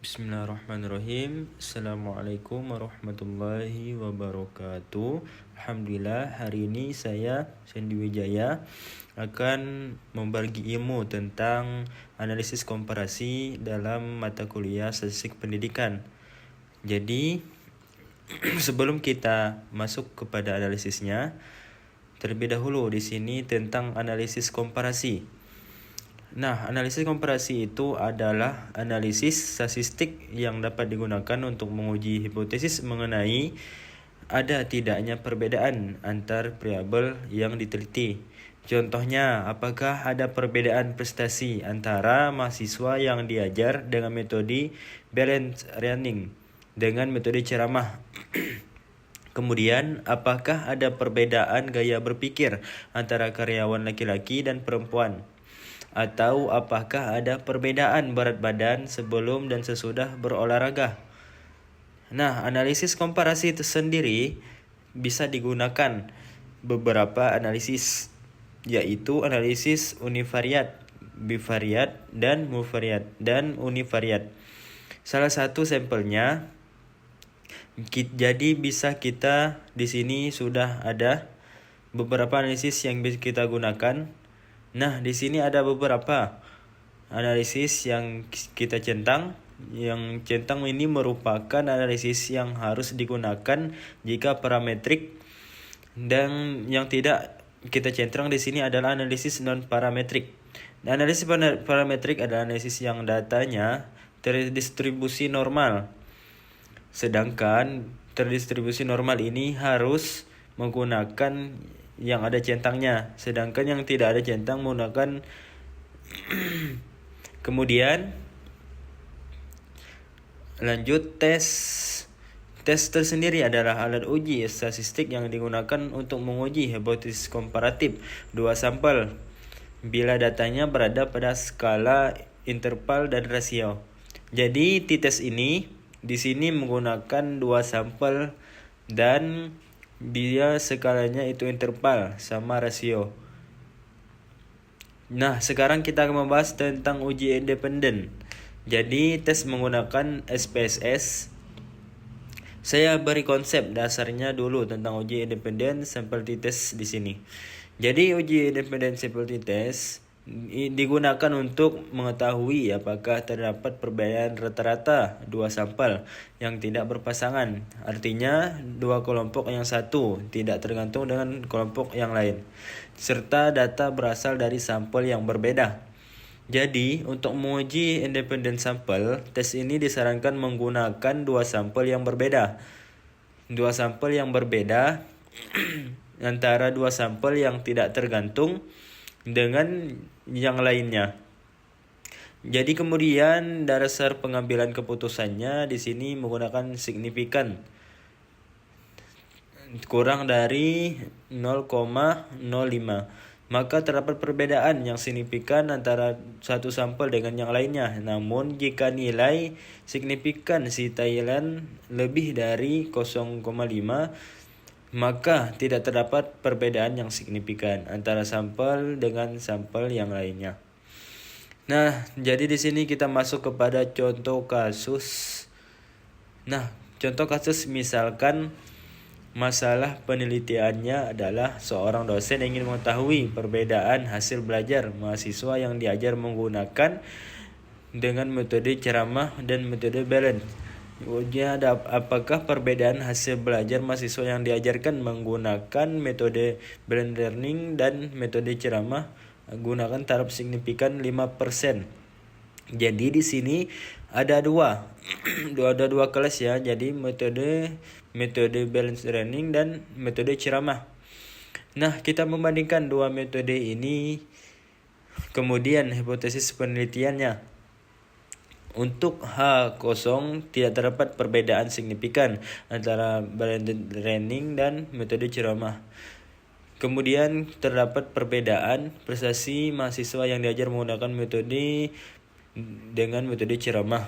Bismillahirrahmanirrahim. Assalamualaikum warahmatullahi wabarakatuh. Alhamdulillah, hari ini saya Sandy Wijaya akan membagi ilmu tentang analisis komparasi dalam mata kuliah statistik pendidikan. Jadi sebelum kita masuk kepada analisisnya, terlebih dahulu di sini tentang analisis komparasi. Nah, analisis komparasi itu adalah analisis statistik yang dapat digunakan untuk menguji hipotesis mengenai ada tidaknya perbedaan antar variabel yang diteliti. Contohnya, apakah ada perbedaan prestasi antara mahasiswa yang diajar dengan metode balance learning dengan metode ceramah? Kemudian, apakah ada perbedaan gaya berpikir antara karyawan laki-laki dan perempuan? Atau apakah ada perbedaan berat badan sebelum dan sesudah berolahraga? Nah, analisis komparasi itu sendiri bisa digunakan beberapa analisis, yaitu analisis univariat, bivariat, dan multivariat, dan univariat. Salah satu sampelnya, jadi bisa kita di sini sudah ada beberapa analisis yang bisa kita gunakan. Nah, di sini ada beberapa analisis yang kita centang. Yang centang ini merupakan analisis yang harus digunakan jika parametrik, dan yang tidak kita centang di sini adalah analisis non parametrik. Dan analisis parametrik adalah analisis yang datanya terdistribusi normal. Sedangkan terdistribusi normal ini harus menggunakan yang ada centangnya, sedangkan yang tidak ada centang menggunakan kemudian lanjut tes tersendiri adalah alat uji statistik yang digunakan untuk menguji hipotesis komparatif dua sampel bila datanya berada pada skala interval dan rasio. Jadi t-test ini di sini menggunakan dua sampel dan dia skalanya itu interval sama rasio. Nah, sekarang kita akan membahas tentang uji independen. Jadi, tes menggunakan SPSS. Saya beri konsep dasarnya dulu tentang uji independen sampel t-test di sini. Jadi, uji independen sampel t-test digunakan untuk mengetahui apakah terdapat perbedaan rata-rata dua sampel yang tidak berpasangan. Artinya, dua kelompok yang satu tidak tergantung dengan kelompok yang lain, serta data berasal dari sampel yang berbeda. Jadi, untuk menguji independen sampel, tes ini disarankan menggunakan dua sampel yang berbeda. Dua sampel yang berbeda antara dua sampel yang tidak tergantung dengan yang lainnya. Jadi kemudian dasar pengambilan keputusannya di sini menggunakan signifikan kurang dari 0,05. Maka terdapat perbedaan yang signifikan antara satu sampel dengan yang lainnya. Namun jika nilai signifikan si Thailand lebih dari 0,5, maka tidak terdapat perbedaan yang signifikan antara sampel dengan sampel yang lainnya. Nah, jadi di sini kita masuk kepada contoh kasus. Nah, contoh kasus misalkan masalah penelitiannya adalah seorang dosen ingin mengetahui perbedaan hasil belajar mahasiswa yang diajar menggunakan dengan metode ceramah dan metode balance. Ada apakah perbedaan hasil belajar mahasiswa yang diajarkan menggunakan metode blended learning dan metode ceramah gunakan taraf signifikan 5%. Jadi di sini ada dua kelas ya. Jadi metode balance learning dan metode ceramah. Nah, kita membandingkan dua metode ini, kemudian hipotesis penelitiannya. Untuk H0 tidak terdapat perbedaan signifikan antara blended learning dan metode ceramah. Kemudian terdapat perbedaan prestasi mahasiswa yang diajar menggunakan metode dengan metode ceramah.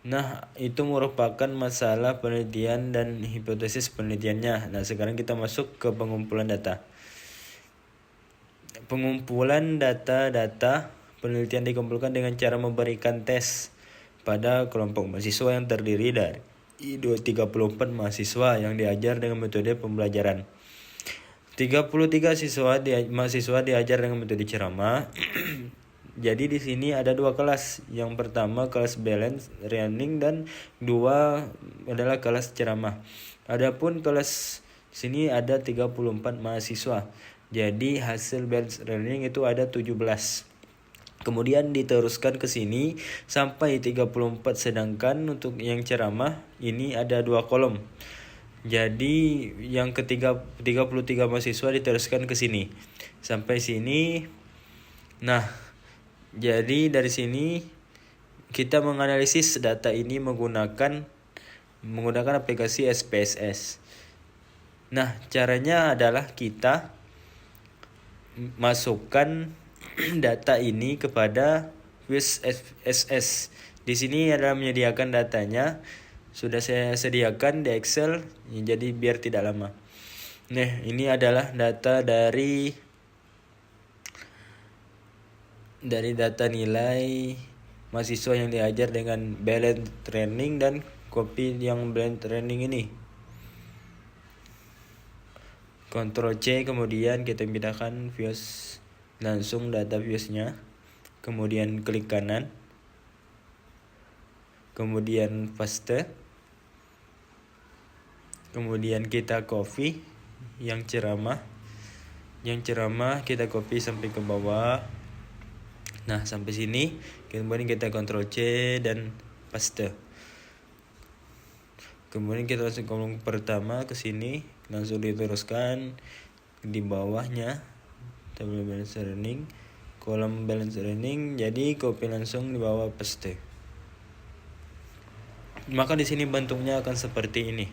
Nah, itu merupakan masalah penelitian dan hipotesis penelitiannya. Nah, sekarang kita masuk ke pengumpulan data. Pengumpulan data penelitian dikumpulkan dengan cara memberikan tes pada kelompok mahasiswa yang terdiri dari 34 mahasiswa yang diajar dengan metode pembelajaran. 33 mahasiswa diajar dengan metode ceramah. Jadi di sini ada 2 kelas. Yang pertama kelas balance learning dan 2 adalah kelas ceramah. Adapun kelas sini ada 34 mahasiswa. Jadi hasil balance learning itu ada 17. Kemudian diteruskan ke sini sampai 34, sedangkan untuk yang ceramah ini ada 2 kolom. Jadi yang ketiga 33 mahasiswa diteruskan ke sini sampai sini. Nah, jadi dari sini kita menganalisis data ini menggunakan aplikasi SPSS. Nah, caranya adalah kita masukkan data ini kepada Fuse SS. Di sini adalah menyediakan datanya. Sudah saya sediakan di Excel, jadi biar tidak lama. Nah, ini adalah data dari data nilai mahasiswa yang diajar dengan balance training dan copy yang balance training ini. Ctrl C, kemudian kita pindahkan views, langsung data viewsnya, kemudian klik kanan, kemudian paste, kemudian kita copy yang ceramah kita copy sampai ke bawah. Nah, sampai sini, kemudian kita Ctrl C dan paste. Kemudian kita langsung kolom pertama ke sini, langsung diteruskan di bawahnya tabel balance learning, kolom balance learning, jadi copy langsung di bawah paste. Maka di sini bentuknya akan seperti ini.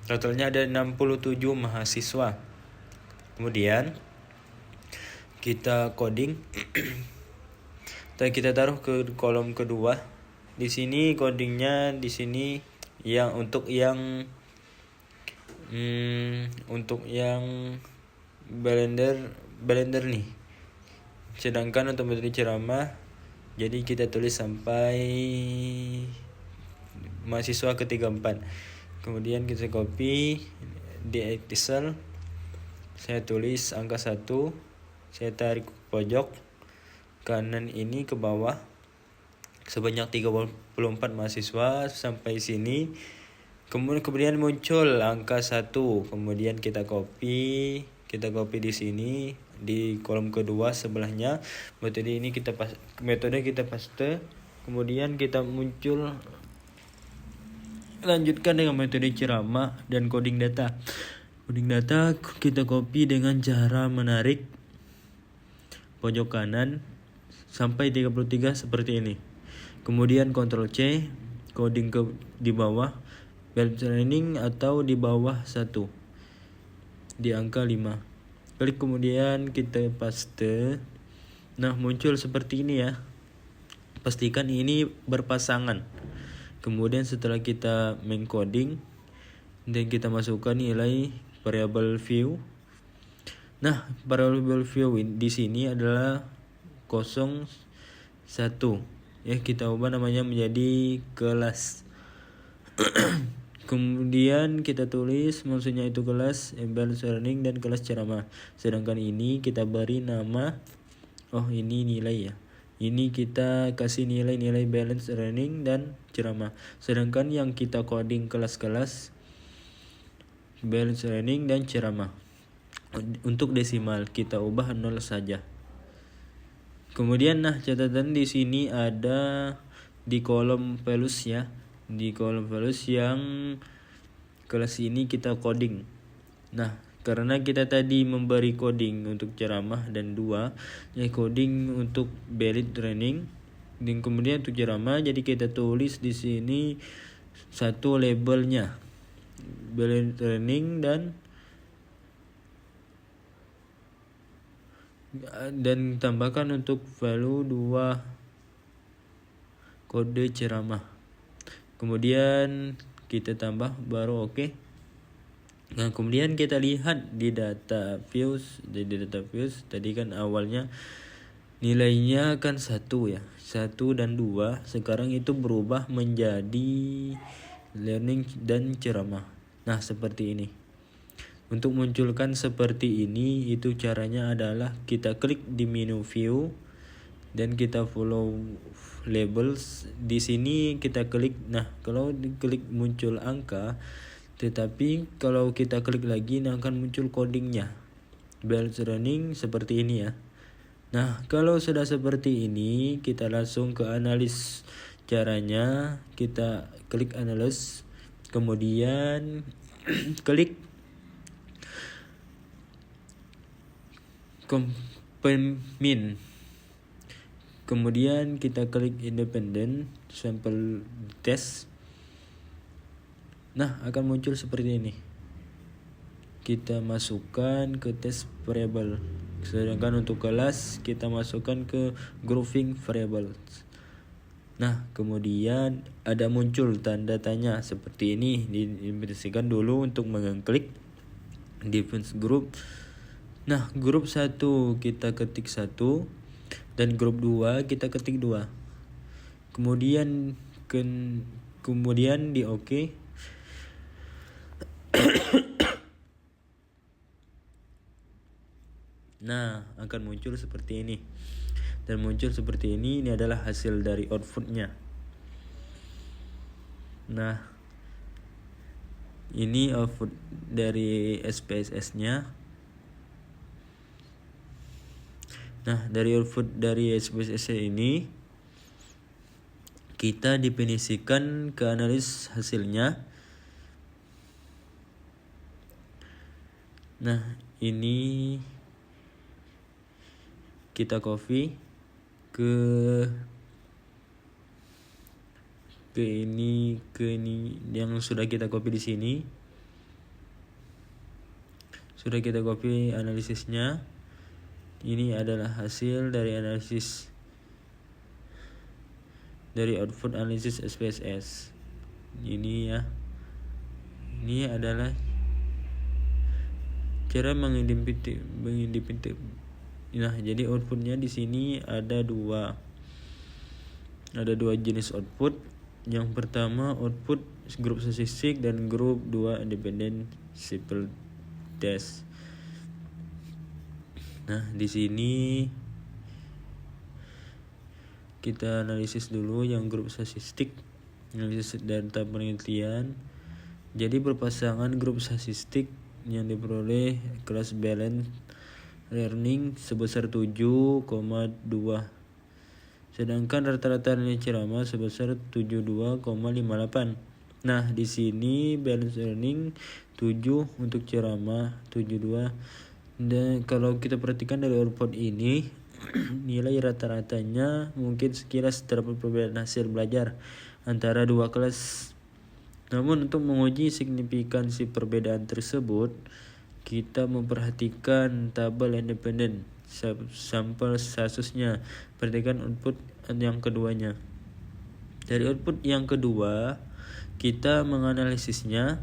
Totalnya ada 67 mahasiswa. Kemudian kita coding. Kita taruh ke kolom kedua. Di sini codingnya di sini yang untuk yang blender nih. Sedangkan untuk metode ceramah, jadi kita tulis sampai mahasiswa ke-34. Kemudian kita copy di Excel. Saya tulis angka 1. Saya tarik ke pojok kanan ini ke bawah sebanyak 34 mahasiswa sampai sini. Kemudian muncul angka 1. Kemudian kita copy di sini di kolom kedua sebelahnya. Metode kita paste. Kemudian kita lanjutkan dengan metode ceramah dan coding data. Coding data kita copy dengan cara menarik pojok kanan sampai 33 seperti ini. Kemudian Ctrl C, coding di bawah balance training atau di bawah 1 di angka 5. Klik kemudian kita paste. Nah, muncul seperti ini ya. Pastikan ini berpasangan. Kemudian setelah kita mengcoding dan kita masukkan nilai variable view. Nah, variable view di sini adalah 01. Ya, kita ubah namanya menjadi kelas. Kemudian kita tulis maksudnya itu kelas balance learning dan kelas ceramah. Sedangkan ini kita beri nama, ini nilai ya. Ini kita kasih nilai balance learning dan ceramah. Sedangkan yang kita coding kelas-kelas balance learning dan ceramah. Untuk desimal kita ubah 0 saja. Kemudian catatan di sini ada di kolom values ya. Di kolom values yang kelas ini kita coding. Nah, karena kita tadi memberi coding untuk ceramah dan 2 coding untuk balance training dan kemudian untuk ceramah, jadi kita tulis di sini 1 labelnya balance training dan tambahkan untuk value 2 kode ceramah. Kemudian kita tambah baru oke. Nah, kemudian kita lihat di data views tadi kan awalnya nilainya kan 1 ya, 1 dan 2 sekarang itu berubah menjadi learning dan ceramah. Nah seperti ini. Untuk munculkan seperti ini itu caranya adalah kita klik di menu view dan kita follow labels. Di sini kita klik, nah kalau diklik muncul angka, tetapi kalau kita klik lagi nah akan muncul codingnya. Bells running seperti ini ya. Nah kalau sudah seperti ini kita langsung ke analis. Caranya kita klik analis, kemudian klik min, kemudian kita klik independent sample test. Nah akan muncul seperti ini. Kita masukkan ke test variable, sedangkan untuk kelas kita masukkan ke grouping variables. Nah kemudian ada muncul tanda tanya seperti ini. Dibersihkan dulu untuk mengklik defense group. Nah grup 1 kita ketik 1 dan grup 2 kita ketik 2. Kemudian di OK. Nah akan muncul seperti ini. Dan muncul seperti ini adalah hasil dari outputnya. Nah ini output dari SPSS-nya. Nah dari output dari SPSS ini kita definisikan ke analis hasilnya. Nah ini kita copy ke ini yang sudah kita copy di sini. Sudah kita copy analisisnya. Ini adalah hasil dari analisis dari output analisis SPSS. Ini ya. Ini adalah cara mengidentifikasi. Nah, jadi outputnya di sini ada dua jenis output. Yang pertama output grup statistik dan grup 2 independent sample test. Nah, di sini kita analisis dulu yang grup statistik, analisis data penelitian. Jadi berpasangan grup statistik yang diperoleh kelas balance learning sebesar 7,2. Sedangkan rata-rata nilai ceramah sebesar 72,58. Nah, di sini balance learning 7 untuk ceramah 72. Dan kalau kita perhatikan dari output ini nilai rata-ratanya mungkin sekilas terdapat perbedaan hasil belajar antara dua kelas. Namun untuk menguji signifikansi perbedaan tersebut, kita memperhatikan tabel independen sampel kasusnya. Perhatikan output yang keduanya. Dari output yang kedua, kita menganalisisnya.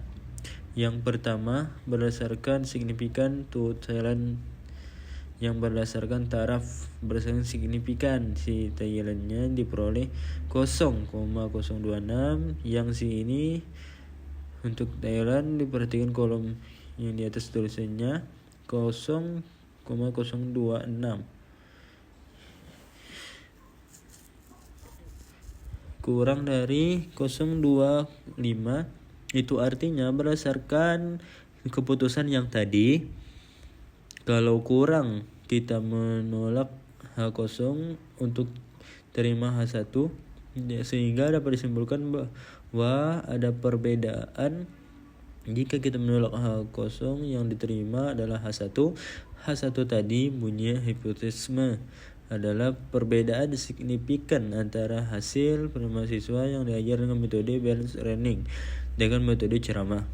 Yang pertama berdasarkan signifikan totalan, yang berdasarkan taraf berdasarkan signifikan si Thailandnya diperoleh 0,026. Yang si ini untuk Thailand diperhatikan kolom yang di atas tulisannya 0,026. Kurang dari 0,25. Itu artinya berdasarkan keputusan yang tadi, kalau kurang kita menolak H0 untuk terima H1, sehingga dapat disimpulkan bahwa ada perbedaan jika kita menolak H0 yang diterima adalah H1. H1 tadi bunyinya hipotesisme adalah perbedaan signifikan antara hasil mahasiswa yang diajar dengan metode balance learning dengan metode ceramah.